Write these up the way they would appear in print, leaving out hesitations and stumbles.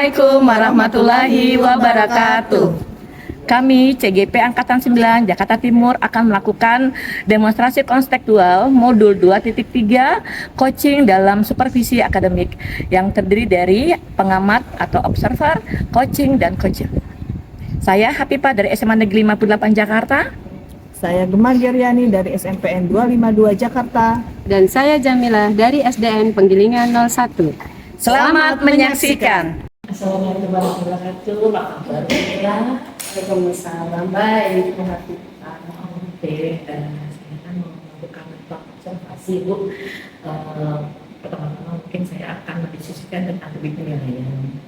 Assalamualaikum warahmatullahi wabarakatuh. Kami CGP Angkatan 9 Jakarta Timur akan melakukan demonstrasi konstekstual modul 2.3 coaching dalam supervisi akademik yang terdiri dari pengamat atau observer, coaching, dan coacher. Saya Hapipah dari SMA Negeri 58 Jakarta. Saya Gemma Geryani dari SMPN 252 Jakarta. Dan saya Jamilah dari SDN Penggilingan 01. Selamat menyaksikan. Assalamualaikum warahmatullahi wabarakatuh. Apa kabar? Waalaikumsalam. Baik. Oke, saya akan melakukan observasi, Bu. Pertama-tama mungkin saya akan mendiskusikan tentang penilaian.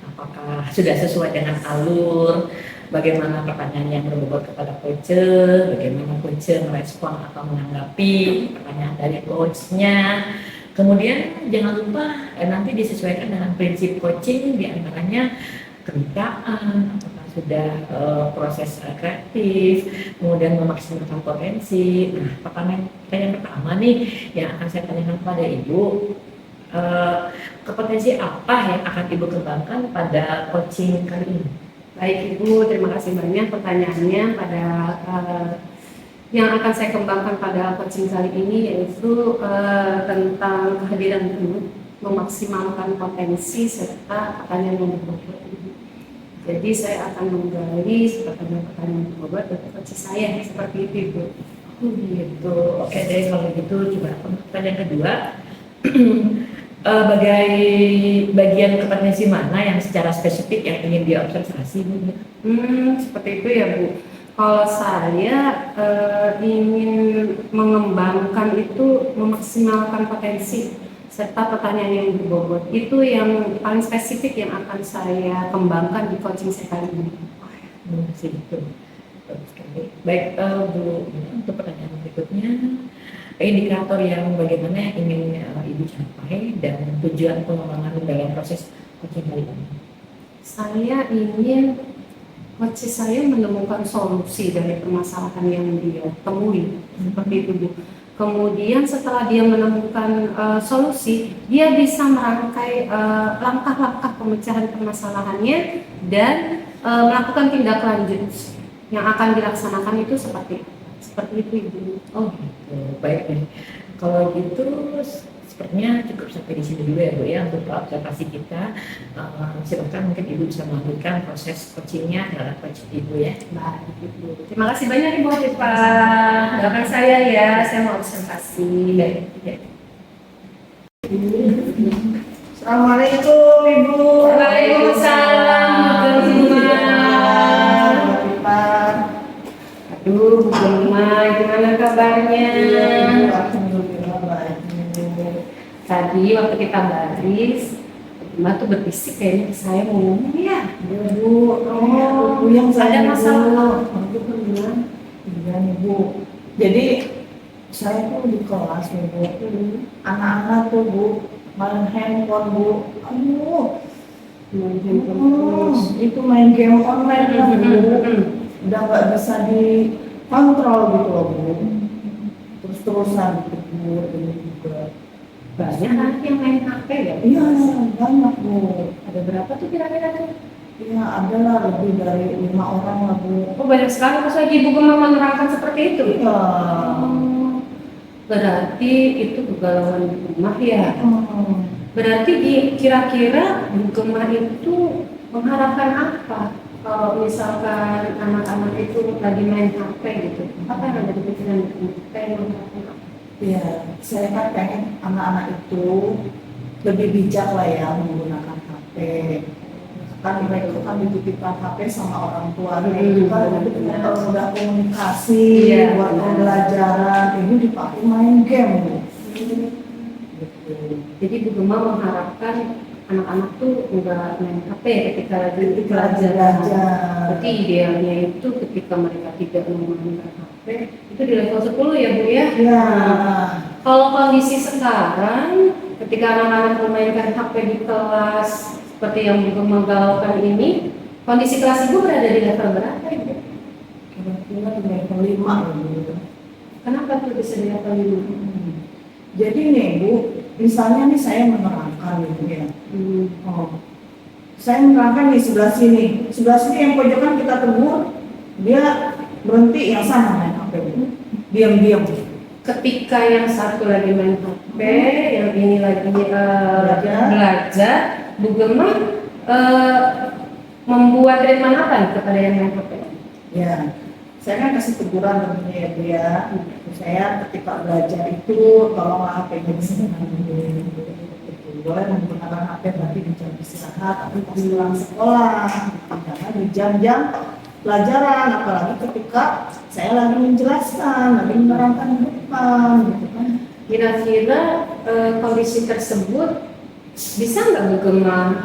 Apakah sudah sesuai dengan alur? Bagaimana pertanyaan yang berbobot kepada coacher? Bagaimana coacher merespon atau menanggapi pertanyaan dari coachnya? Kemudian jangan lupa nanti disesuaikan dengan prinsip coaching, diantaranya kemitraan, apakah sudah proses kreatif, kemudian memaksimalkan potensi. Nah, pertanyaan pertama nih yang akan saya tanyakan kepada Ibu, kompetensi apa yang akan Ibu kembangkan pada coaching kali ini? Baik Ibu, terima kasih banyak pertanyaannya pada yang akan saya kembangkan pada coaching kali ini, yaitu tentang kehadiran Ibu, memaksimalkan potensi serta pertanyaan yang berbobot. Jadi saya akan menggali pertanyaan berbobot dari coaching saya seperti itu Ibu. Oh gitu. Oke deh, kalau gitu coba pertanyaan kedua. Bagian kompetensi mana yang secara spesifik yang ingin diobservasi, Bu? Seperti itu ya Bu. Kalau saya ingin mengembangkan itu memaksimalkan potensi serta pertanyaan yang berbobot, itu yang paling spesifik yang akan saya kembangkan di coaching saya kali ini. Baik, Bu, untuk pertanyaan berikutnya, indikator yang bagaimana yang ingin Ibu capai dan tujuan pengembangan dalam proses coaching kali ini? Saya ingin coach saya menemukan solusi dari permasalahan yang dia temui, seperti itu Bu. Kemudian setelah dia menemukan solusi, dia bisa merangkai langkah-langkah pemecahan permasalahannya dan melakukan tindak lanjut yang akan dilaksanakan itu seperti itu Ibu. Oh gitu, baik nih. Kalau gitu sepertinya cukup sampai di sini dulu ya Bu ya untuk observasi kita. Silakan mungkin Ibu bisa melanjutkan proses coachingnya dalam coaching Ibu ya. Baik Ibu. Terima kasih banyak Ibu Hatipa. Doakan saya ya, saya mau observasi. Baik. Assalamualaikum Ibu. Waalaikumsalam Bu Gemma. Aduh Bu Gemma, gimana kabarnya? Alhamdulillah baik. Tadi waktu kita baris, Gemma tuh berbisik kayaknya ke saya mau ngomong ya. Ibu, Bu yang Ada masalah. Aku bilang, iya Ibu. Jadi saya tuh di kelas Ibu, anak-anak tuh Bu main handphone Bu. Aduh, Main handphone terus. itu main game online lah Bu. Udah nggak bisa dikontrol gitu loh Bu. Terus-terusan gitu Bu, ini juga. Banyak anak yang main HP ya? Iya, banyak Bu. Ada berapa tuh kira-kira tuh? Iya, ada lah lebih dari 5 orang lah Bu. Oh banyak sekali, pas lagi Ibu Gemma menerangkan seperti itu? Iya. Berarti itu kegalauan di rumah ya? Hmm. Berarti kira-kira Bu Gemma itu mengharapkan apa? Kalau misalkan anak-anak itu lagi main HP gitu, apa yang ada di pikiran Bu Gemma? Pengen mengharapkan apa? Iya, saya kan pengen anak-anak itu lebih bijak lah ya menggunakan HP. Kan mereka kan dititipkan HP sama orang tuanya itu kan untuk mempermudah komunikasi, Iya, buat benar. pembelajaran, ini dipakai main game Bu. Jadi Bu Gemma mengharapkan anak-anak tuh nggak main HP ketika lagi pelajaran. Berarti idealnya itu ketika mereka tidak memainkan HP itu di level 10 ya Bu ya? Iya. Kalau kondisi sekarang ketika anak-anak memainkan HP di kelas seperti yang Bu Gemma galaukan ini, kondisi kelas Ibu berada di level berapa Ibu? Kira-kira di level 5 Bu. Kenapa tuh bisa di level 5? Jadi nih Bu, misalnya nih saya menerangkan gitu ya. saya menerangkan di sebelah sini yang pojokan kita tegur, dia berhenti yang sana main HP, diam-diam. Ketika yang satu lagi main HP, yang ini lagi belajar, Bu Gemma membuat treatment apa nih kepada yang main HP? Ya, saya kan kasih teguran tentunya ya Bu ya. Saya ketika belajar itu tolonglah HP-nya disini, boleh menggunakan HP berarti di jam istirahat, tapi pas pulang sekolah, karena di jam-jam pelajaran, apalagi ketika saya lagi menjelaskan, lagi menerangkan di depan, gitu kan. Kira-kira kondisi tersebut bisa nggak Bu Gemma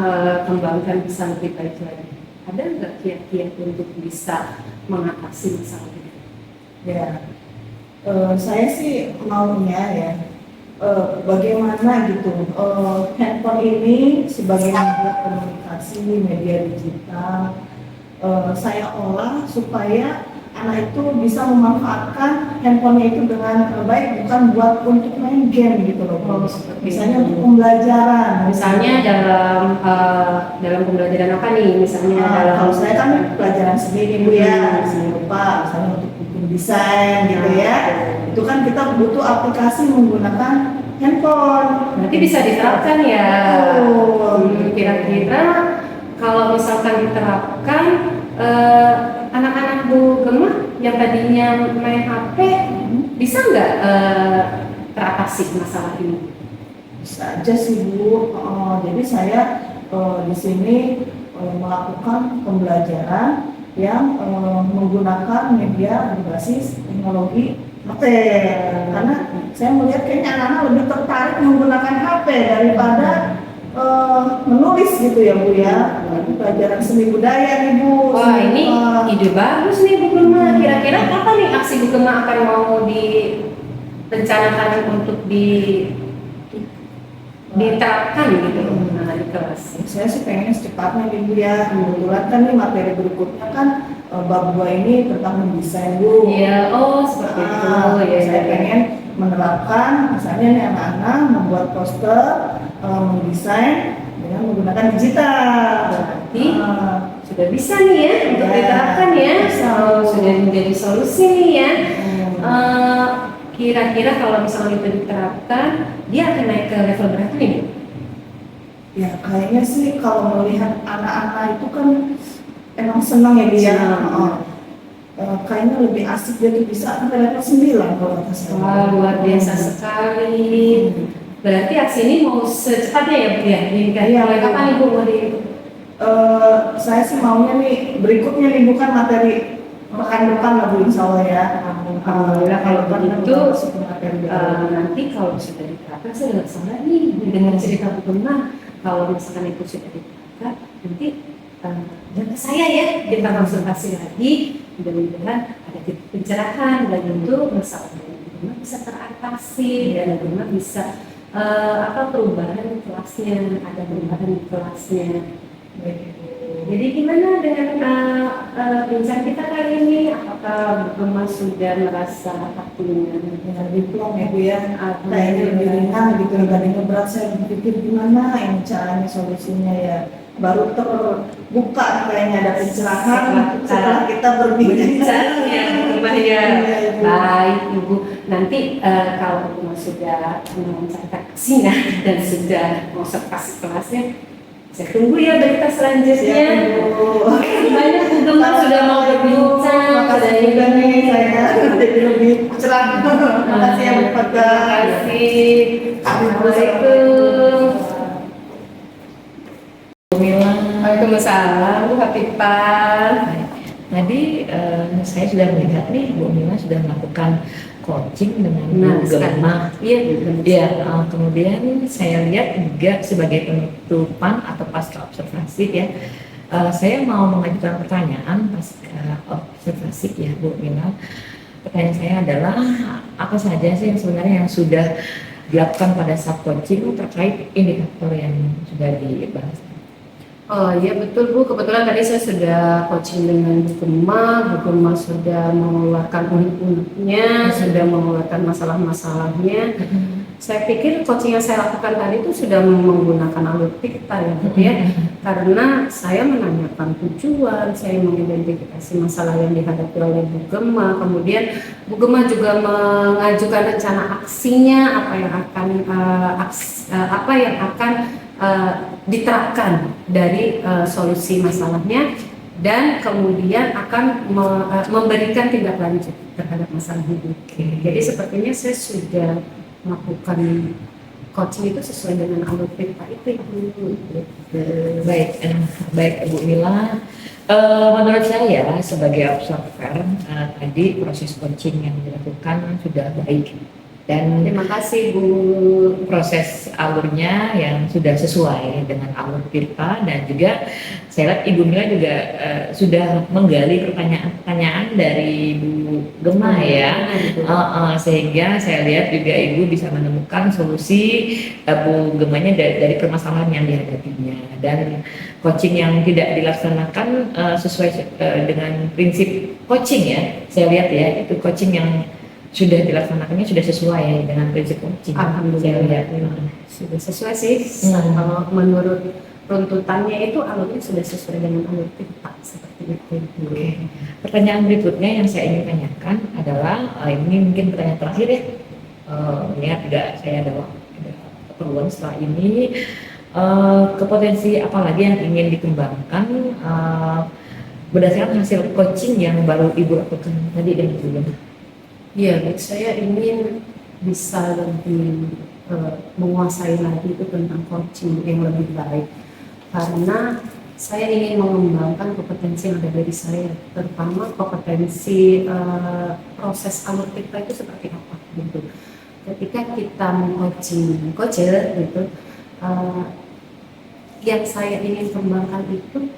kembangkan bisa lebih baik lagi? Ada nggak kiat-kiat untuk bisa mengatasi masalah itu? Ya, saya sih maunya ya, bagaimana gitu, handphone ini sebagai media komunikasi, media digital, saya olah supaya anak itu bisa memanfaatkan handphonenya itu dengan baik, bukan buat untuk main game gitu loh. Misalnya untuk pembelajaran. Misalnya dalam pembelajaran apa nih? Misalnya dalam kalau saya kan pelajaran seni Bu ya, seni rupa, misalnya untuk bikin desain gitu ya. Itu kan kita butuh aplikasi menggunakan handphone. Nanti bisa diterapkan ya. Kira-kira kalau misalkan diterapkan, anak-anak Bu Gemma yang tadinya main HP bisa nggak teratasi masalah ini? Bisa aja sih Bu. Jadi saya di sini melakukan pembelajaran yang menggunakan media berbasis teknologi HP. Karena saya melihat kayaknya anak-anak lebih tertarik menggunakan HP daripada menulis gitu ya Bu ya. Pelajaran seni budaya nih Bu. Wah, ini ide bagus nih Bu Gemma. Kira-kira kapan nih aksi Bu Gemma akan mau direncanakan untuk diterapkan gitu di kelas? Saya sih pengen secepatnya nih Bu ya. Kebetulan kan nih materi berikutnya kan bab 2 ini tentang mendesain Bu. Iya, seperti itu. Ya, saya pengen menerapkan misalnya nih anak-anak membuat poster, mendesain dengan menggunakan digital. Berarti sudah bisa nih ya untuk diterapkan ya. Sudah menjadi solusi nih ya. Kira-kira kalau misalnya itu diterapkan, dia akan naik ke level berapa nih? Ya kayaknya sih kalau melihat anak-anak itu kan emang senang ya dia. Kayaknya lebih asik dia tuh bisa sampai level 9 kalau kata saya. Wah, luar biasa sekali. Berarti aksi ini mau secepatnya ya Bu ya? Iya. Mulai kapan nih Bu mau saya sih maunya nih berikutnya nih bukan materi pekan depan lah Bu insya Allah ya. Alhamdulillah kalau begitu nanti kalau sudah diterapkan saya nggak salah nih dengan cerita Bu Gemma, kalau misalkan itu sudah diterapkan nanti dan ke saya ya, kita konsultasi lagi, mudah-mudahan ada titik pencerahan dan itu masalah Bu Gemma bisa teratasi dan Bu Gemma bisa perubahan di kelasnya, ada perubahan di kelasnya. Jadi gimana dengan bincang kita kali ini? Apakah Bu Gemma sudah merasa hatinya lebih plong ya Bu ya? Kayaknya lebih ringan gitu, tadinya berat saya berpikir gimana ini caranya solusinya ya. Baru terbuka kayaknya ada pencerahan setelah kita berbincang ya Bu Gemma ya. Baik Ibu, nanti kalau Bu Gemma sudah mencatat aksinya dan sudah observasi kelasnya, saya tunggu ya berita selanjutnya. Banyak Bu Gemma sudah mau berbincang. Makasih juga nih saya jadi lebih cerah. Makasih ya Bu Fata. Terima kasih. Assalamualaikum. Waalaikumsalam Bu Hafifah. Tadi saya sudah melihat nih Bu Mila sudah melakukan coaching dengan Bu Gemma. Iya, kemudian saya lihat juga sebagai penutupan atau pasca observasi ya, saya mau mengajukan pertanyaan pasca observasi ya Bu Mila. Pertanyaan saya adalah apa saja sih yang sebenarnya yang sudah dilakukan pada saat coaching terkait indikator yang sudah dibahas? Oh iya betul Bu, kebetulan tadi saya sudah coaching dengan Bu Gemma sudah mengeluarkan unek-uneknya, sudah mengeluarkan masalah-masalahnya. Saya pikir coaching yang saya lakukan tadi itu sudah menggunakan alur pita ya, Bu ya. Karena saya menanyakan tujuan, saya mengidentifikasi masalah yang dihadapi oleh Bu Gema, kemudian Bu Gema juga mengajukan rencana aksinya, apa yang akan diterapkan dari solusi masalahnya, dan kemudian akan memberikan tindak lanjut terhadap masalah itu. Jadi sepertinya saya sudah melakukan coaching itu sesuai dengan alur pita itu, Ibu. Baik, baik Bu Mila. Menurut saya sebagai observer, tadi proses coaching yang dilakukan sudah baik, dan Terima kasih Bu. proses alurnya yang sudah sesuai dengan alur Tirta, dan juga saya lihat Ibu Mila juga sudah menggali pertanyaan-pertanyaan dari Bu Gema ya. Sehingga saya lihat juga Ibu bisa menemukan solusi Bu Gemanya dari permasalahan yang dihadapinya, dan coaching yang tidak dilaksanakan sesuai dengan prinsip coaching ya, saya lihat ya, itu coaching yang sudah dilaksanakannya sudah sesuai dengan prinsip coaching. Saya lihat Sudah sesuai sih. Kalau menurut runtutannya itu alurnya sudah sesuai dengan alur pita seperti itu. Oke. Pertanyaan berikutnya yang saya ingin tanyakan adalah ini mungkin pertanyaan terakhir ya. Lihat tidak saya ada keperluan setelah ini, kepotensi apa lagi yang ingin dikembangkan berdasarkan hasil coaching yang baru Ibu lakukan tadi dan sebelumnya. Iya, saya ingin bisa lebih menguasai lagi itu tentang coaching yang lebih baik, karena saya ingin mengembangkan kompetensi yang ada dari saya, terutama kompetensi proses alur pita itu seperti apa gitu. Ketika kita meng-coaching coacher gitu, yang saya ingin kembangkan itu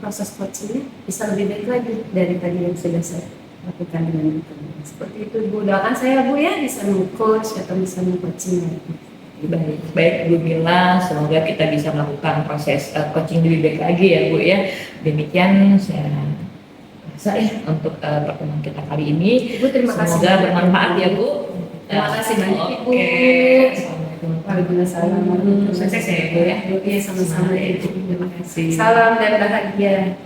proses coachingnya bisa lebih baik lagi dari tadi yang sudah saya lakukan dengan itu. Seperti itu Bu, doakan saya Bu ya bisa meng-coach atau bisa meng-coaching lagi. Baik Bu Mila, semoga kita bisa melakukan proses coaching lebih baik lagi ya Bu ya. Demikian saya rasa ya untuk pertemuan kita kali ini. Ibu terima kasih. Semoga bermanfaat ya Bu. Terima kasih banyak Ibu. Assalamualaikum. Waalaikumsalam. Sukses ya Bu ya. Iya sama-sama Ibu. Terima kasih. Salam dan bahagia.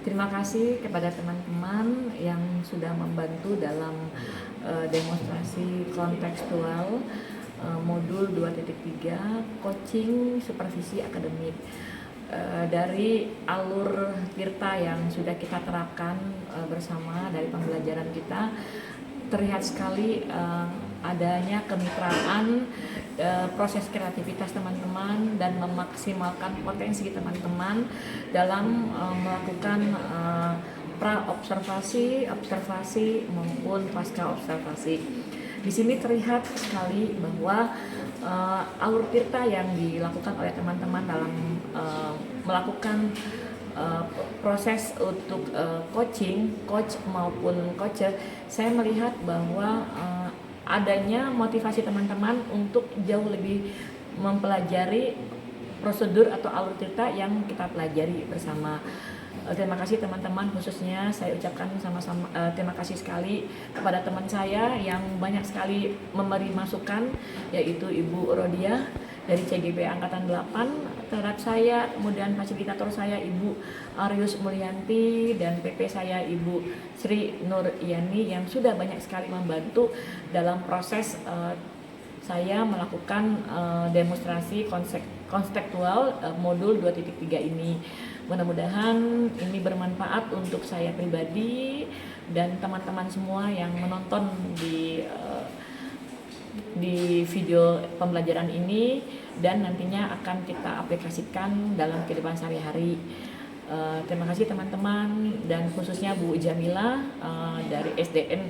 Terima kasih kepada teman-teman yang sudah membantu dalam demonstrasi kontekstual modul 2.3 coaching supervisi akademik. Dari alur Tirta yang sudah kita terapkan bersama dari pembelajaran kita, terlihat sekali adanya kemitraan, proses kreativitas teman-teman, dan memaksimalkan potensi teman-teman dalam melakukan pra-observasi, observasi maupun pasca observasi. Di sini terlihat sekali bahwa alur Tirta yang dilakukan oleh teman-teman dalam melakukan proses untuk coaching, coach maupun coacher, saya melihat bahwa adanya motivasi teman-teman untuk jauh lebih mempelajari prosedur atau alur Tirta yang kita pelajari bersama. Terima kasih teman-teman, khususnya saya ucapkan sama-sama terima kasih sekali kepada teman saya yang banyak sekali memberi masukan, yaitu Ibu Rodia dari CGB Angkatan 8 terhadap saya, kemudian fasilitator saya Ibu Arius Mulyanti, dan PP saya Ibu Sri Nur Yani yang sudah banyak sekali membantu dalam proses saya melakukan demonstrasi konseptual modul 2.3 ini. Mudah-mudahan ini bermanfaat untuk saya pribadi dan teman-teman semua yang menonton di video pembelajaran ini, dan nantinya akan kita aplikasikan dalam kehidupan sehari-hari. Terima kasih teman-teman, dan khususnya Bu Jamila dari SDN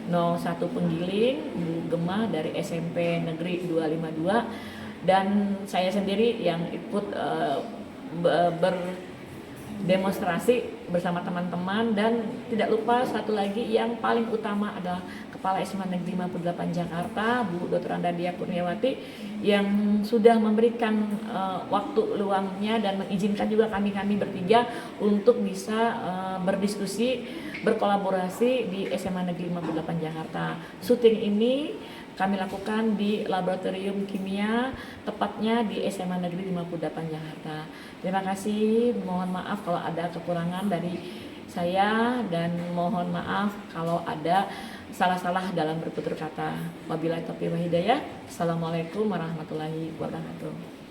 01 Penggiling, Bu Gema dari SMP Negeri 252, dan saya sendiri yang ikut berdemonstrasi bersama teman-teman, dan tidak lupa satu lagi yang paling utama adalah Kepala SMA Negeri 58 Jakarta, Bu Dr. Anda Dia Kurniawati, yang sudah memberikan waktu luangnya dan mengizinkan juga kami bertiga untuk bisa berdiskusi berkolaborasi di SMA Negeri 58 Jakarta. Syuting ini kami lakukan di Laboratorium Kimia, tepatnya di SMA Negeri 58 Jakarta. Terima kasih, mohon maaf kalau ada kekurangan dari saya dan mohon maaf kalau ada salah-salah dalam bertutur kata. Wabillahi taufiq wal hidayah. Assalamualaikum warahmatullahi wabarakatuh.